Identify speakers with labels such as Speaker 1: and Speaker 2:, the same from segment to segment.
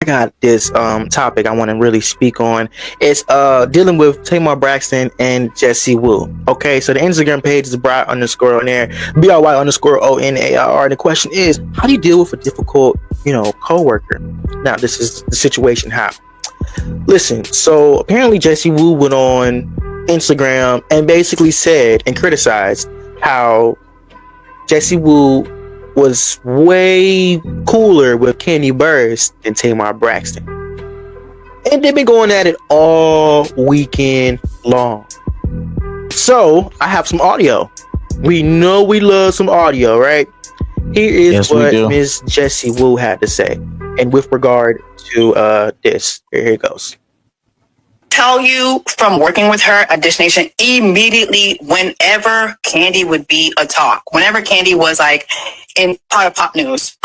Speaker 1: got this topic I want to really speak on. It's dealing with Tamar Braxton and Jesse Wu. Okay, so the Instagram page is Bry_on_air, BRY_ONAIR. And the question is, how do you deal with a difficult, coworker? Now, this is the situation. How? Listen, so apparently Jesse Wu went on Instagram and basically said and criticized how Jesse Wu was way cooler with Candy Burst than Tamar Braxton. And they've been going at it all weekend long. So, I have some audio. We know we love some audio, right? Here is what Ms. Jesse Wu had to say. And with regard to this, here it goes.
Speaker 2: Tell you from working with her at Dish Nation, immediately whenever Candy would be a talk, whenever Candy was like in part of pop news,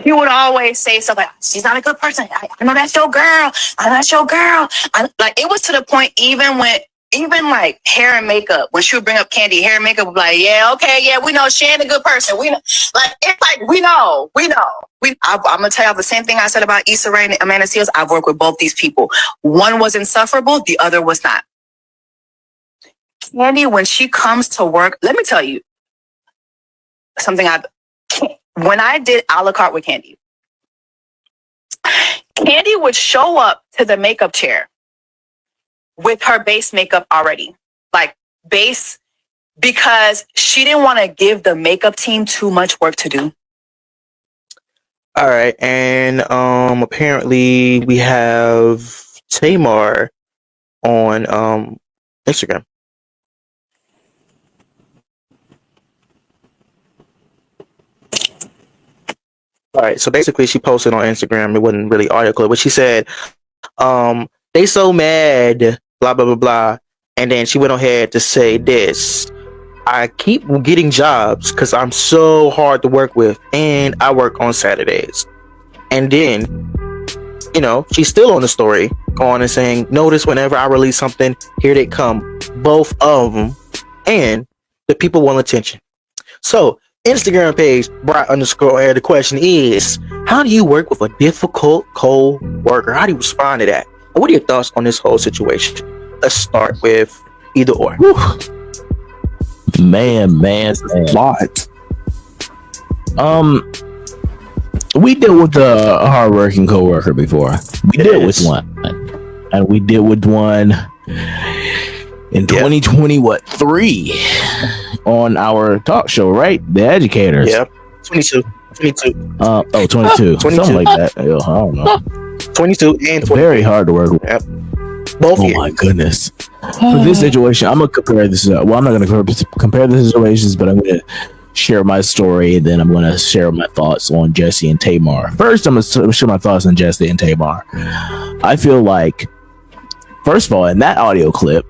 Speaker 2: she would always say stuff like, she's not a good person. I know that's your girl. I know that's your girl. Like, it was to the point even like hair and makeup, when she would bring up Candy, hair and makeup would be like, yeah, okay, yeah, we know she ain't a good person. We know. Like, it's like, we know. I'm going to tell you the same thing I said about Issa Rae and Amanda Seales. I've worked with both these people. One was insufferable. The other was not. Candy, when she comes to work, let me tell you something. When I did a la carte with Candy would show up to the makeup chair with her base makeup already. Like, base, because she didn't want to give the makeup team too much work to do.
Speaker 1: All right, and apparently we have Seymore on Instagram. All right, so basically she posted on Instagram. It wasn't really audio clip, but she said, "They so mad, blah blah blah blah," and then she went ahead to say this. I keep getting jobs because I'm so hard to work with, and I work on Saturdays. And then, she's still on the story, going and saying, notice whenever I release something, here they come, both of them, and the people want attention. So, Instagram page, Bry_air, the question is, how do you work with a difficult co-worker? How do you respond to that? And what are your thoughts on this whole situation? Let's start with either or.
Speaker 3: Whew. Man, a lot. We dealt with a hardworking coworker before. We dealt with one, and we dealt with one in 2020. What 3 on our talk show, right? The Educators.
Speaker 1: Yep, 22.
Speaker 3: 22. Something like that. I don't know.
Speaker 1: 22 and 20.
Speaker 3: Very hard to work with.
Speaker 1: Yep. Both.
Speaker 3: Oh my goodness. For this situation, I'm gonna compare this. I'm not gonna compare the situations, but I'm gonna share my story, and then I'm gonna share my thoughts on Jesse and Tamar. First, I'm gonna share my thoughts on Jesse and Tamar. I feel like, first of all, in that audio clip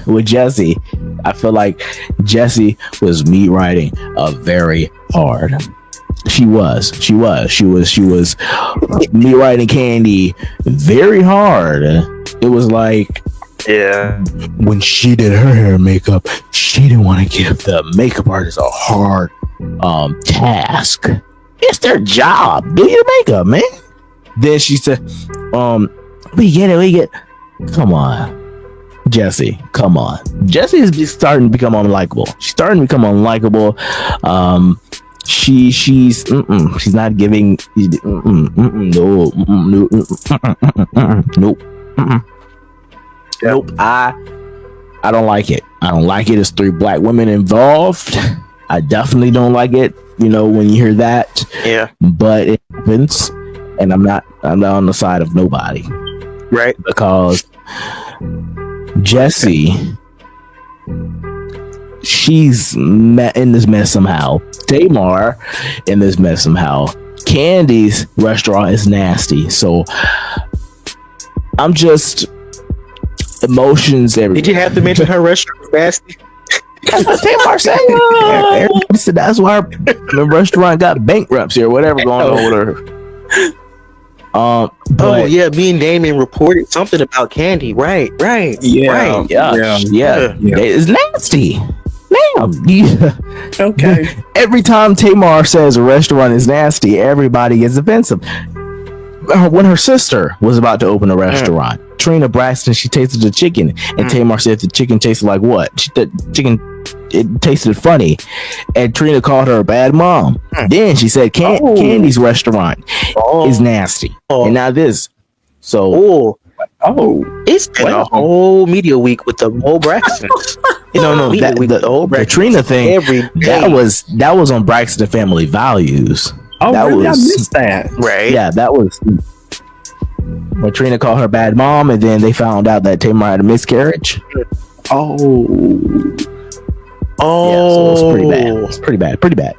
Speaker 3: with Jesse, I feel like Jesse was me writing very hard. She was me writing Candy very hard. It was like, when she did her hair and makeup, she didn't want to give the makeup artist a hard task. It's their job. Do your makeup, man. Then she said, we get it. Come on, Jesse. Come on. Jesse is starting to become unlikable. She's starting to become unlikable. She's not giving nope. I don't like it. It's 3 black women involved. I definitely don't like it, when you hear that.
Speaker 1: Yeah.
Speaker 3: But it happens, and I'm not on the side of nobody.
Speaker 1: Right.
Speaker 3: Because Jesse, she's in this mess somehow. Tamar in this mess somehow. Candy's restaurant is nasty. So I'm just emotions everywhere.
Speaker 1: Did you have to mention her restaurant was nasty?
Speaker 3: Tamar said that's why the restaurant got bankruptcy or whatever going on with her.
Speaker 1: But me and Damian reported something about Candy. Right.
Speaker 3: Yeah. It's nasty.
Speaker 1: Okay.
Speaker 3: Every time Tamar says a restaurant is nasty, everybody gets offensive. when her sister was about to open a restaurant, Trina Braxton, she tasted the chicken, and Tamar said the chicken tasted like what? It tasted funny, and Trina called her a bad mom. Then she said Candy's restaurant is nasty, and now this. So
Speaker 1: it's been a whole media week with the whole Braxtons.
Speaker 3: The Trina thing that was on Braxton Family Values.
Speaker 4: That really? I missed that.
Speaker 1: Right?
Speaker 3: Yeah, that was when Trina called her bad mom, and then they found out that Tamar had a miscarriage.
Speaker 4: Oh,
Speaker 3: yeah, so it was pretty bad. It's pretty bad.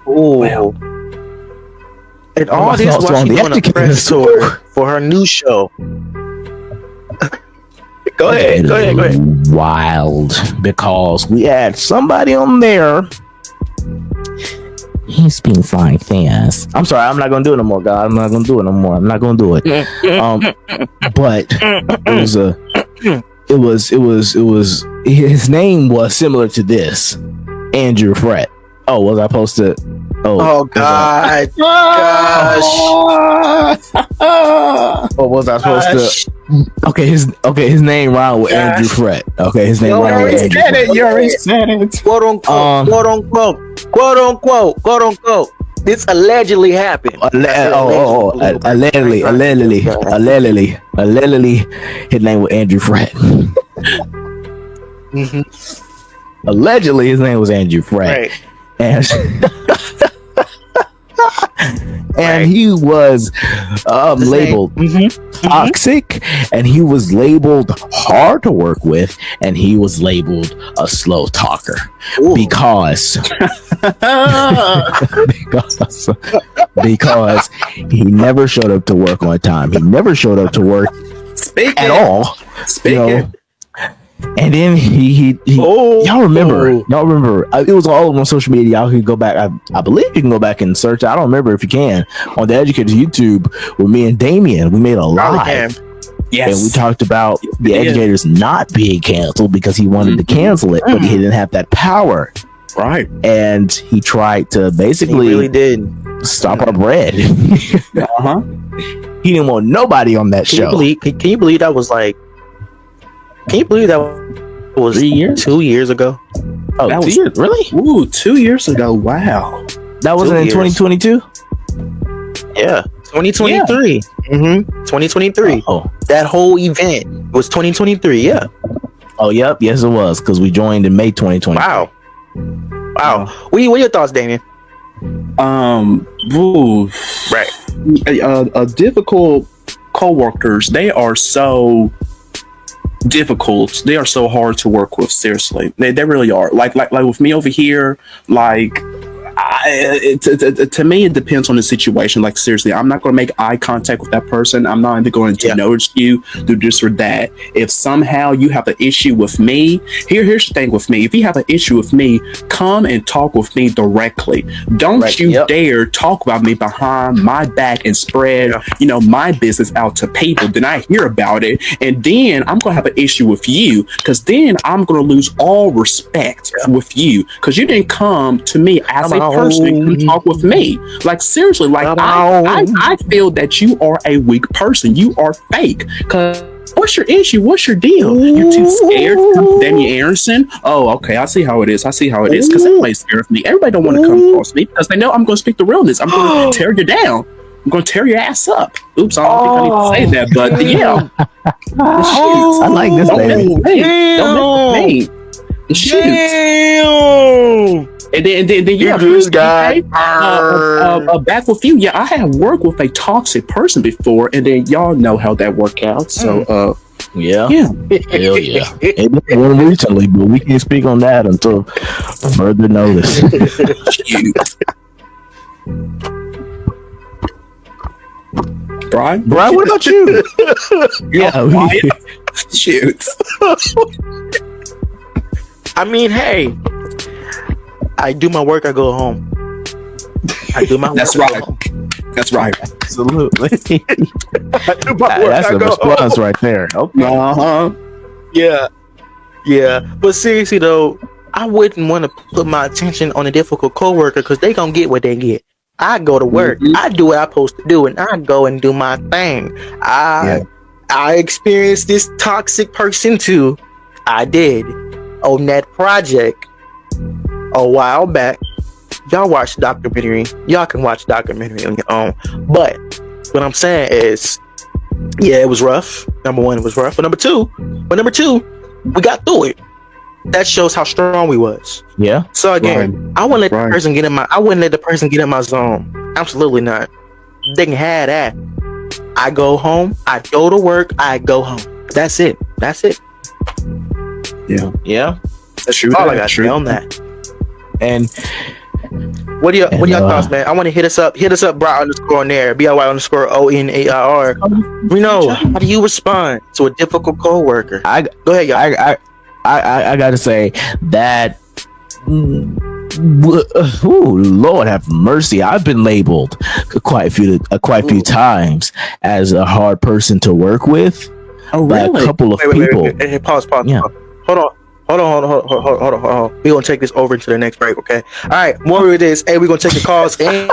Speaker 1: Oh, wow. And all this while she's doing a press tour for her new show. Go ahead.
Speaker 3: Wild, because we had somebody on there. He speaks like this. I'm sorry, I'm not gonna do it no more, God. I'm not gonna do it no more. I'm not gonna do it. But it was his name was similar to this, Andrew Frett. Oh, was I supposed to?
Speaker 1: Oh God, gosh.
Speaker 3: What was I supposed to? Okay, his name rhymed with Andrew Frett. Okay, his name rhymed with Andrew Frett.
Speaker 4: You already said it.
Speaker 1: Quote unquote. This allegedly happened.
Speaker 3: Allegedly. His name was Andrew Frett. Allegedly, his name was Andrew Frett.
Speaker 1: Right.
Speaker 3: And he was labeled toxic, and he was labeled hard to work with, and he was labeled a slow talker. Ooh. because he never showed up to work on time. He never showed up to work at all. And then he y'all remember, it was all on social media. Y'all could go back. I believe you can go back and search. I don't remember if you can on the Educators YouTube with me and Damian. We made a live. Yes. And we talked about the Educators not being canceled because he wanted to cancel it, but he didn't have that power.
Speaker 4: Right.
Speaker 3: And he tried to basically
Speaker 1: really did
Speaker 3: stop our bread. He didn't want nobody on that show.
Speaker 1: Can you believe that was like? Can you believe that was
Speaker 3: 3 years?
Speaker 1: 2 years ago?
Speaker 3: Oh, that 2 years? Really?
Speaker 4: Ooh, 2 years ago. Wow.
Speaker 3: That wasn't in 2022?
Speaker 1: Yeah. 2023. Yeah. 2023. Oh. That whole event was 2023. Yeah.
Speaker 3: Oh, yep. Yes, it was. Because we joined in May 2020.
Speaker 1: Wow. What are your thoughts, Damian?
Speaker 4: Right. Difficult co-workers. They are so difficult. They are so hard to work with. Seriously, they really are. Like with me over here, like to me, it depends on the situation. Like seriously, I'm not going to make eye contact with that person. I'm not going to notice you, do this or that. If somehow you have an issue with me, here's the thing with me. If you have an issue with me, come and talk with me directly. Don't dare talk about me behind my back and spread my business out to people. Then I hear about it, and then I'm going to have an issue with you, because then I'm going to lose all respect with you, because you didn't come to me as a person and talk with me. Like seriously, like I feel that you are a weak person. You are fake. Because what's your issue? What's your deal? You're too scared to come to Damian Anderson? Oh, okay. I see how it is. Because everybody's scared of me. Everybody don't want to come across me because they know I'm going to speak the realness. I'm going to tear you down. I'm going to tear your ass up. Oops, I don't think I need to say that, but yeah.
Speaker 3: I like this, baby.
Speaker 4: Don't mess with me.
Speaker 1: Damn.
Speaker 4: And then
Speaker 1: this guy.
Speaker 4: Back with you. Yeah, I have worked with a toxic person before, and then y'all know how that worked out. So,
Speaker 3: hell yeah. It went recently, but we can't speak on that until further notice.
Speaker 4: Brian,
Speaker 3: what about you?
Speaker 4: Shoot.
Speaker 1: I mean, hey, I do my work, I go home. I do my work.
Speaker 4: That's right. That's right.
Speaker 3: Absolutely.
Speaker 1: I do my work,
Speaker 3: that's a response right there. Okay.
Speaker 1: Yeah. But seriously though, I wouldn't want to put my attention on a difficult coworker because they gonna get what they get. I go to work. I do what I'm supposed to do, and I go and do my thing. I experienced this toxic person too. I did on that project a while back. Y'all watch documentary. Y'all can watch documentary on your own. But what I'm saying is, yeah, it was rough. Number one, it was rough. But number two, we got through it. That shows how strong we was.
Speaker 3: Yeah.
Speaker 1: So again, I wouldn't let the person get in my. I wouldn't let the person get in my zone. Absolutely not. They can have that. I go home. I go to work. I go home. That's it. Yeah. That's true. All I got to say on that.
Speaker 3: And
Speaker 1: what are your thoughts, man? I want to hit us up, Bry _ Nair, BRY_ONAIR. We know, how do you respond to a difficult coworker?
Speaker 3: Go ahead, y'all. I gotta say that. Lord have mercy! I've been labeled quite a few times as a hard person to work with. Oh, really? By a couple of people.
Speaker 1: Wait. Pause. Yeah. Hold on. We're gonna take this over into the next break, okay? All right, more of this. Hey, we're gonna take the calls and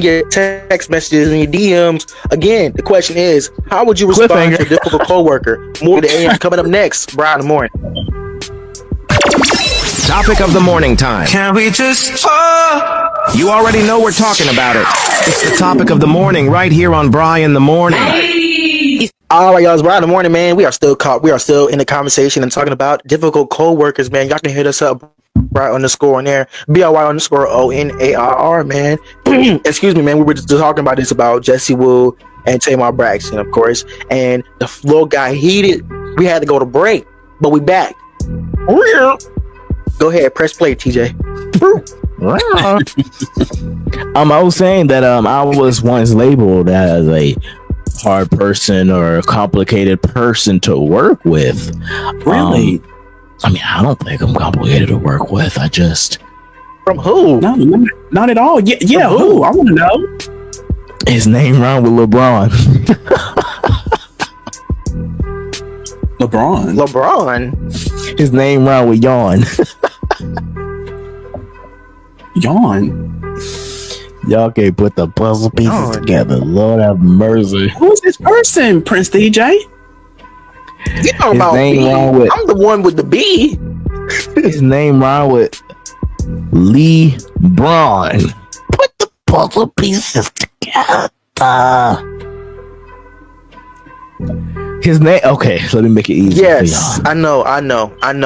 Speaker 1: your text messages and your DMs. Again, the question is, how would you respond to a difficult coworker? More of the AM coming up next. Bry in the morning.
Speaker 5: Topic of the morning time. Can we just talk? You already know we're talking about it. It's the topic of the morning right here on Bry in the Morning.
Speaker 1: All right, y'all, it's Bry in the morning, man. We are still in the conversation and talking about difficult co-workers, man. Y'all can hit us up, Bry _ Nair, BRY_ONAIR, man. Excuse me, man. We were just talking about this about Jessie Wu and Tamar Braxton, of course. And the floor got heated. We had to go to break, but we back. Go ahead, press play, TJ.
Speaker 3: I was saying that I was once labeled as a hard person or a complicated person to work with. Really? I mean, I don't think I'm complicated to work with. I just...
Speaker 1: From who?
Speaker 4: No, not at all. Yeah, who? I want to know.
Speaker 3: His name rhymed with LeBron.
Speaker 1: LeBron?
Speaker 3: His name rhymed with Yawn.
Speaker 4: Yawn?
Speaker 3: Y'all can't put the puzzle pieces together. Lord have mercy.
Speaker 4: Who's this person, Prince DJ?
Speaker 1: You know about me. I'm the one with the B.
Speaker 3: His name rhymed with Lee Braun. Put the puzzle pieces together. His name. Okay, let me make it easy.
Speaker 1: Yes, I know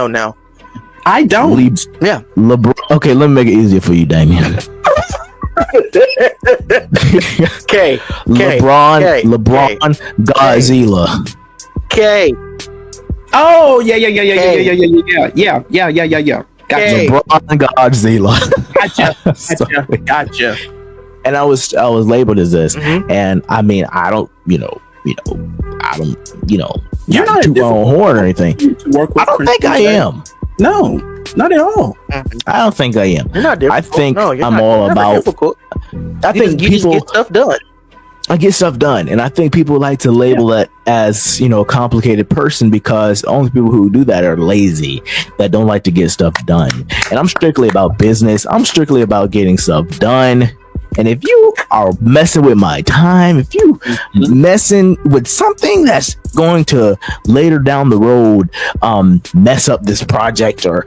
Speaker 1: now.
Speaker 4: I don't.
Speaker 3: LeBron. Okay, let me make it easier for you, Damian. LeBron Godzilla.
Speaker 1: K.
Speaker 4: Oh yeah. Gotcha.
Speaker 3: LeBron Godzilla.
Speaker 4: Gotcha.
Speaker 3: And I was labeled as this, and I mean, I don't, you're not too on horn or anything. I don't think I am.
Speaker 4: No, not at all.
Speaker 3: I don't think I am.
Speaker 1: You're not difficult.
Speaker 3: I think I'm all about.
Speaker 1: Difficult.
Speaker 3: I think people
Speaker 1: get stuff done.
Speaker 3: I get stuff done, and I think people like to label it as a complicated person because only people who do that are lazy, that don't like to get stuff done. And I'm strictly about business. I'm strictly about getting stuff done. And if you are messing with my time, if you messing with something that's going to later down the road mess up this project or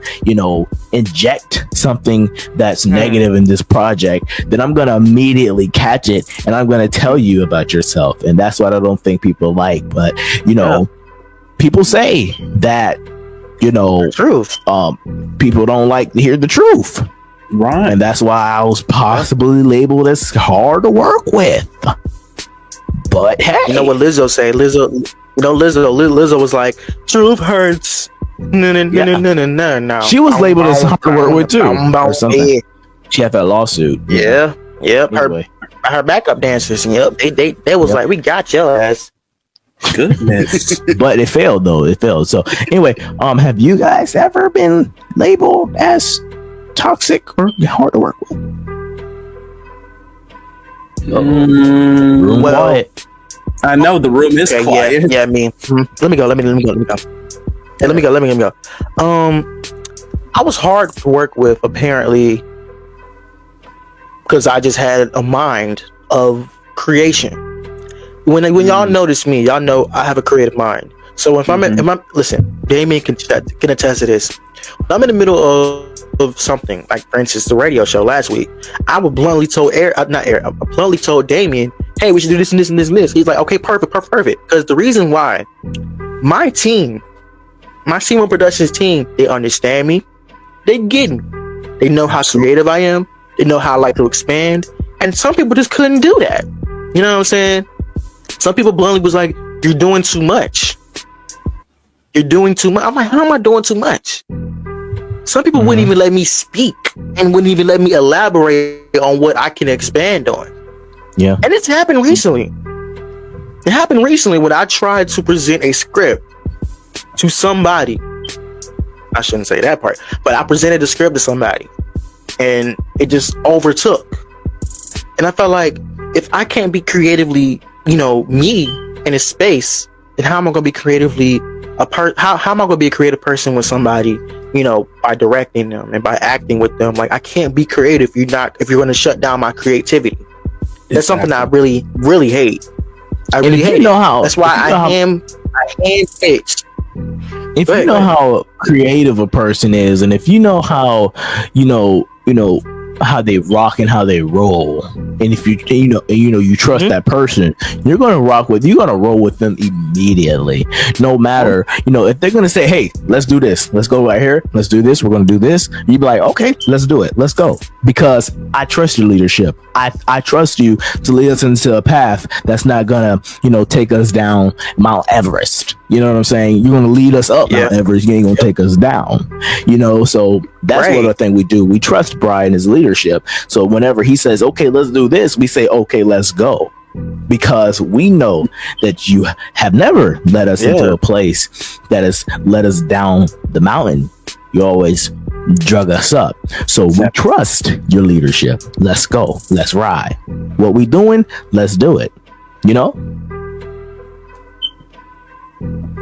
Speaker 3: inject something that's negative in this project, then I'm going to immediately catch it and I'm going to tell you about yourself. And that's what I don't think people like. But people say that
Speaker 1: truth.
Speaker 3: People don't like to hear the truth.
Speaker 4: Right.
Speaker 3: And that's why I was possibly labeled as hard to work with. But hey,
Speaker 1: you know what Lizzo say? Lizzo was like, truth hurts. No.
Speaker 3: She was labeled as hard to work with too. Or something. She had that lawsuit.
Speaker 1: Yeah. Yep. Anyway. Her backup dancers. Yep. They was like, we got your ass.
Speaker 4: Goodness.
Speaker 3: But it failed though. It failed. So anyway, have you guys ever been labeled as toxic or hard to work with?
Speaker 4: Room quiet. I know the room is quiet.
Speaker 1: Yeah, I mean, let me go. I was hard to work with, apparently, because I just had a mind of creation. When y'all notice me, y'all know I have a creative mind. So if I'm listen, Damian can attest to this. When I'm in the middle of something, like for instance the radio show last week, I would bluntly told I bluntly told Damian, hey, we should do this and this and this and this. He's like, okay, perfect. Because the reason why my team, my Seymore Productions team, they understand me, they get me, they know how creative I am, they know how I like to expand, and some people just couldn't do that. You know what I'm saying? Some people bluntly was like, you're doing too much. You're doing too much. I'm like, how am I doing too much? Some people wouldn't even let me speak and wouldn't even let me elaborate on what I can expand on.
Speaker 3: Yeah.
Speaker 1: And it's happened recently. It happened recently when I tried to present a script to somebody. I shouldn't say that part, but I presented the script to somebody and it just overtook. And I felt like if I can't be creatively, me in a space, then how am I going to be creatively how am I going to be a creative person with somebody, by directing them and by acting with them? Like, I can't be creative if you're going to shut down my creativity. That's something I really, really hate. I really hate it. That's why I handpicked.
Speaker 3: If you know how creative a person is, and if you know how, how they rock and how they roll, and if you trust that person, you're gonna roll with them immediately, no matter if they're gonna say, hey, let's do this, let's go right here, let's do this, we're gonna do this, you'd be like, okay, let's do it, let's go, because I trust your leadership. I trust you to lead us into a path that's not gonna take us down Mount Everest. You know what I'm saying? You're gonna lead us up Mount Everest. You ain't gonna take us down. So that's what I think we do. We trust Bry and his leadership. So whenever he says, okay, let's do this, we say, okay, let's go. Because we know that you have never led us into a place that has led us down the mountain. You always drug us up. So we trust your leadership. Let's go. Let's ride. What we doing? Let's do it.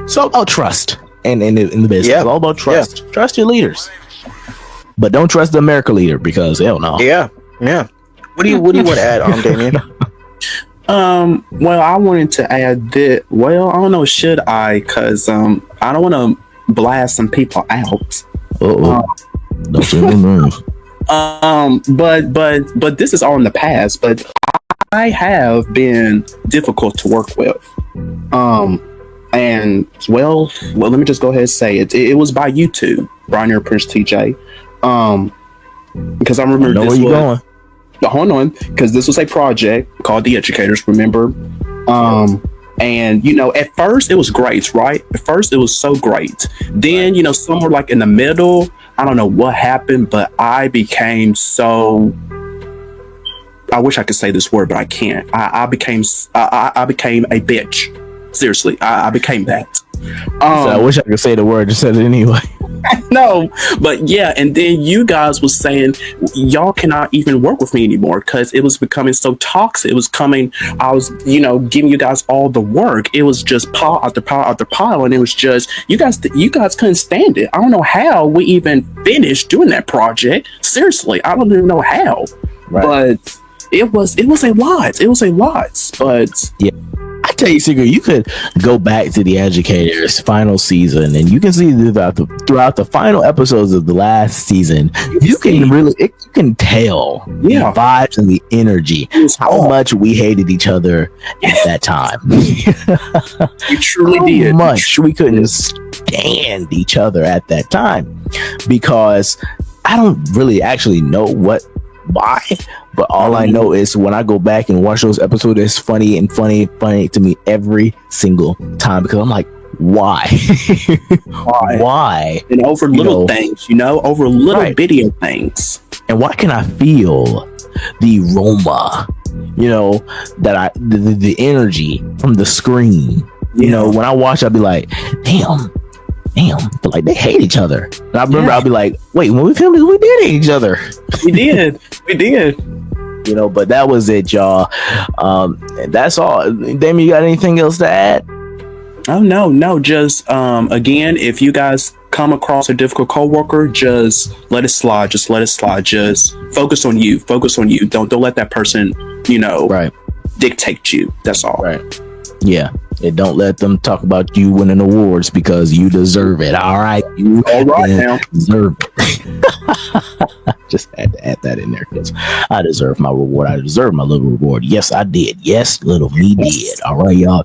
Speaker 3: So about trust and in the business. It's all about trust. Yeah. Trust your leaders. But don't trust the America leader, because hell no.
Speaker 1: Yeah. What do you want to add, Damian?
Speaker 4: Well, I wanted to add that. Well, I don't know. Should I? Because I don't want to blast some people out.
Speaker 3: Don't say no names.
Speaker 4: But this is all in the past. But I have been difficult to work with. And well, let me just go ahead and say it. It was by YouTube, Bry'Neir Prince TJ. Because I remember
Speaker 3: where you going.
Speaker 4: Hold on, because this was a project called The Educators, remember? And at first it was great, right? At first it was so great. Then somewhere like in the middle, I don't know what happened, but I became so, I wish I could say this word, but I can't. I became a bitch. Seriously, I became that.
Speaker 3: So I wish I could say the word, just said it anyway.
Speaker 4: No, but yeah, and then you guys was saying y'all cannot even work with me anymore because it was becoming so toxic. It was coming, I was, giving you guys all the work. It was just pile after pile after pile, and it was just you guys couldn't stand it. I don't know how we even finished doing that project. Seriously, I don't even know how. Right. But it was a lot. It was a lot. But
Speaker 3: yeah. I tell you, Sigurd, you could go back to The Educators final season, and you can see throughout the final episodes of the last season, you can tell the vibes and the energy, how much we hated each other at that time.
Speaker 4: We truly did.
Speaker 3: How much we couldn't stand each other at that time, because I don't really actually know why, but all I know is when I go back and watch those episodes, it's funny to me every single time, because I'm like, why? Why?
Speaker 4: And over little things, over little bitty things.
Speaker 3: And why can I feel the aroma, the energy from the screen? When I watch, I'll be like, damn, but like they hate each other. And I remember I'll be like, wait, when we filmed this, we did hate each other.
Speaker 4: We did.
Speaker 3: But that was it, y'all. And that's all. Damian, you got anything else to add?
Speaker 4: Oh no, just again, if you guys come across a difficult coworker, just let it slide. Just let it slide. Just focus on you. Focus on you. Don't let that person,
Speaker 3: right,
Speaker 4: dictate you. That's all.
Speaker 3: right. Yeah. And don't let them talk about you winning awards because you deserve it. All right. You
Speaker 4: All right now.
Speaker 3: deserve it. Just had to add that in there because I deserve my reward. I deserve my little reward. Yes, I did. Yes, little me did. All right, y'all.